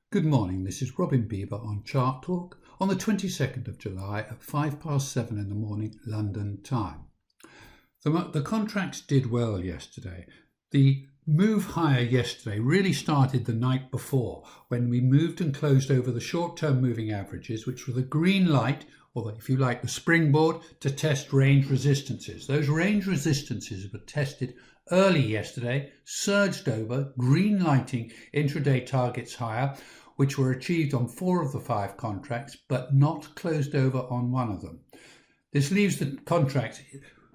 Good morning, this is Robin Bieber on ChartTalk on the 22nd of July at 7:05 in the morning London time. The contracts did well yesterday. The move higher yesterday really started the night before when we moved and closed over the short-term moving averages, which were the green light, or if you like, the springboard to test range resistances. Those range resistances were tested early yesterday, surged over, green lighting intraday targets higher, which were achieved on 4 of the 5 contracts, but not closed over on 1 of them. This leaves the contracts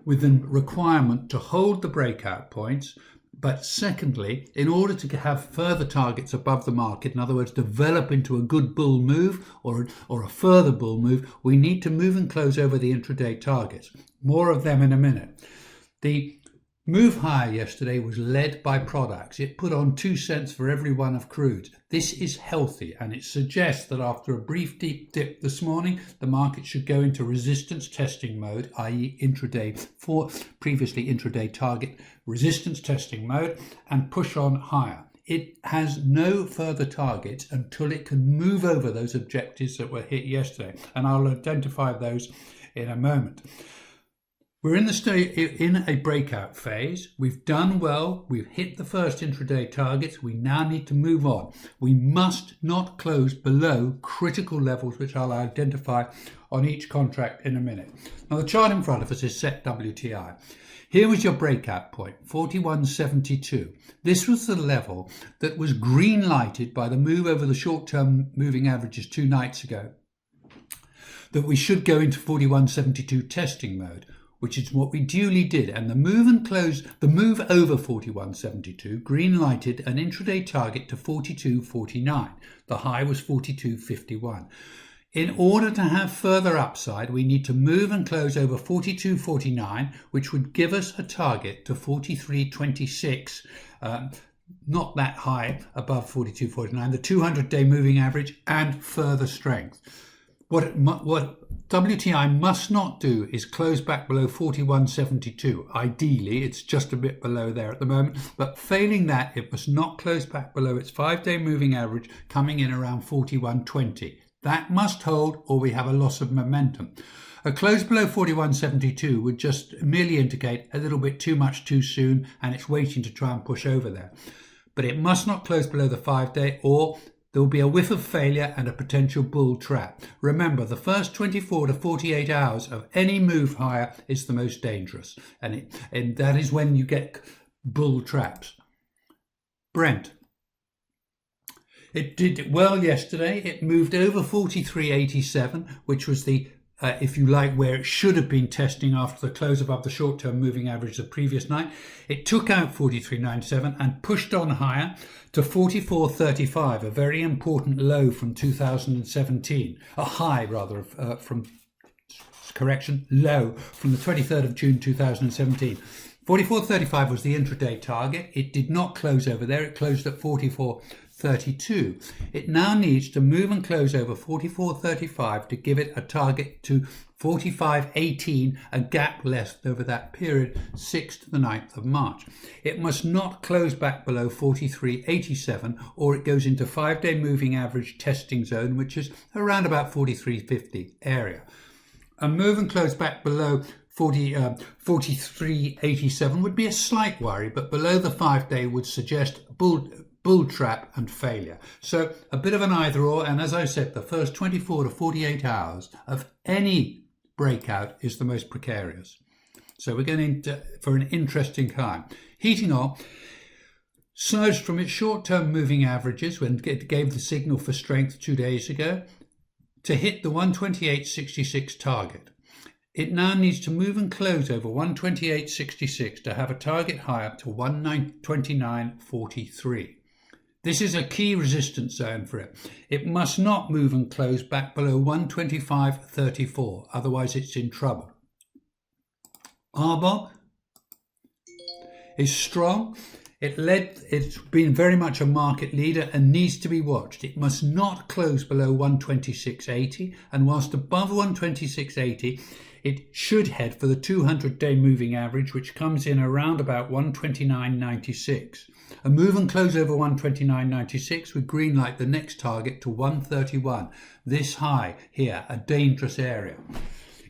with the requirement to hold the breakout points, but secondly, in order to have further targets above the market, in other words, develop into a good bull move or a further bull move, we need to move and close over the intraday targets. More of them in a minute. The move higher yesterday was led by products. It put on 2 cents for every one of crudes. This is healthy, and it suggests that after a brief deep dip this morning, the market should go into resistance testing mode, i.e. previously intraday target resistance testing mode, and push on higher. It has no further targets until it can move over those objectives that were hit yesterday, and I'll identify those in a moment. We're in a breakout phase. We've done well. We've hit the first intraday targets. We now need to move on. We must not close below critical levels, which I'll identify on each contract in a minute. Now, the chart in front of us is set WTI. Here was your breakout point, 41.72. This was the level that was green lighted by the move over the short-term moving averages 2 nights ago, that we should go into 41.72 testing mode, which is what we duly did, and the move over 41.72 green lighted an intraday target to 42.49. The high was 42.51. In order to have further upside, we need to move and close over 42.49, which would give us a target to 43.26, not that high above 42.49, the 200-day moving average, and further strength. What WTI must not do is close back below 41.72. Ideally, it's just a bit below there at the moment, but failing that, it must not close back below its 5-day moving average, coming in around 41.20. That must hold, or we have a loss of momentum. A close below 41.72 would just merely indicate a little bit too much too soon, and it's waiting to try and push over there. But it must not close below the 5-day, or there will be a whiff of failure and a potential bull trap. Remember, the first 24 to 48 hours of any move higher is the most dangerous, and that is when you get bull traps. Brent. It did well yesterday. It moved over 43.87, which was the if you like, where it should have been testing after the close above the short-term moving average the previous night. It took out 43.97 and pushed on higher to 44.35, a very important low from 2017, a high rather low from the 23rd of June 2017. 44.35 was the intraday target. It did not close over there. It closed at 44.32. It now needs to move and close over 44.35 to give it a target to 45.18, a gap left over that period, 6th to the 9th of March. It must not close back below 43.87, or it goes into 5-day moving average testing zone, which is around about 43.50 area. A move and close back below 43.87 would be a slight worry, but below the 5-day would suggest bull trap and failure. So a bit of an either or, and as I said, the first 24 to 48 hours of any breakout is the most precarious. So we're going for an interesting time. Heating oil surged from its short-term moving averages when it gave the signal for strength 2 days ago to hit the 128.66 target. It now needs to move and close over 128.66 to have a target higher to 129.43. This is a key resistance zone for it. It must not move and close back below 125.34, otherwise it's in trouble. RBOB is strong. It's been very much a market leader and needs to be watched. It must not close below 126.80, and whilst above 126.80, it should head for the 200-day moving average, which comes in around about 129.96. A move and close over 129.96 would green light the next target to 131. This high here, a dangerous area.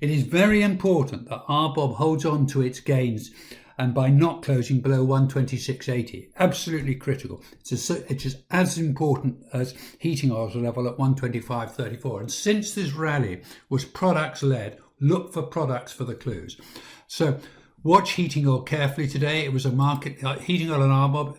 It is very important that RBOB holds on to its gains, and by not closing below 126.80, absolutely critical. It's just as important as heating oil's level at 125.34. And since this rally was products led, look for products for the clues. So watch heating oil carefully today. It was a market, heating oil and RBOB.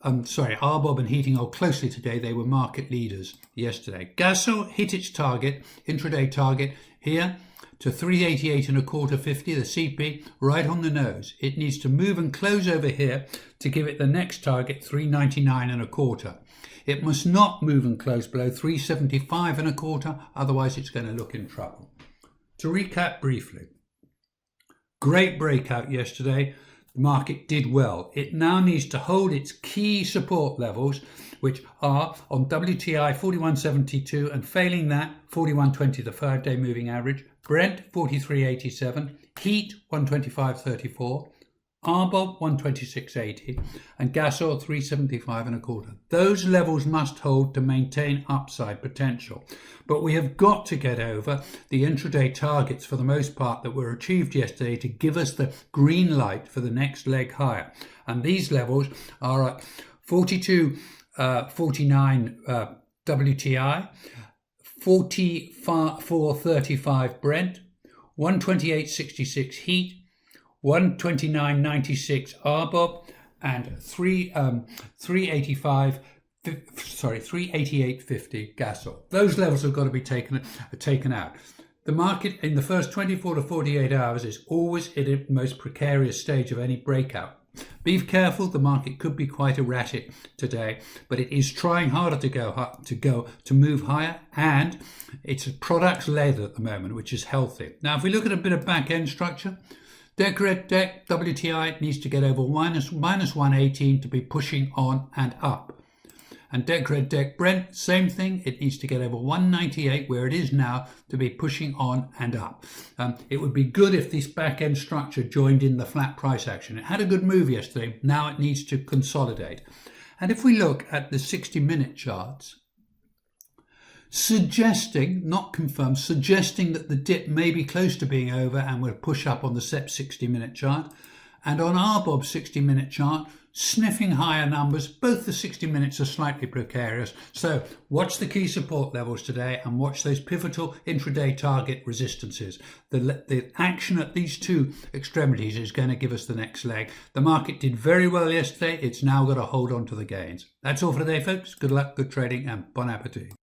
RBOB and heating oil closely today. They were market leaders yesterday. Gas oil hit its target, intraday target here, to 388.25.50, the CP, right on the nose. It needs to move and close over here to give it the next target, 399.25. It must not move and close below 375.25, otherwise it's going to look in trouble. To recap briefly, great breakout yesterday. The market did well. It now needs to hold its key support levels, which are on WTI 41.72 and failing that 41.20, the 5-day moving average, Brent 43.87, Heat 125.34, RBOB 126.80 and gas oil 375.25. Those levels must hold to maintain upside potential. But we have got to get over the intraday targets for the most part that were achieved yesterday to give us the green light for the next leg higher. And these levels are at 42.49 WTI, 44.35 Brent, 128.66 Heat, 129.96 RBOB and 388.50 gas oil. Those levels have got to be taken out. The market in the first 24 to 48 hours is always at its most precarious stage of any breakout. Be careful, the market could be quite erratic today, but it is trying harder to move higher, and it's products led at the moment, which is healthy. Now, if we look at a bit of back end structure, Deck WTI needs to get over minus 118 to be pushing on and up. And Deck Brent, same thing. It needs to get over 198 where it is now to be pushing on and up. It would be good if this back end structure joined in the flat price action. It had a good move yesterday. Now it needs to consolidate. And if we look at the 60-minute charts, suggesting, not confirmed, suggesting that the dip may be close to being over and will push up on the SEP 60-minute chart. And on RBOB 60-minute chart, sniffing higher numbers. Both the 60 minutes are slightly precarious. So watch the key support levels today and watch those pivotal intraday target resistances. The action at these two extremities is going to give us the next leg. The market did very well yesterday. It's now got to hold on to the gains. That's all for today, folks. Good luck, good trading, and bon appetit.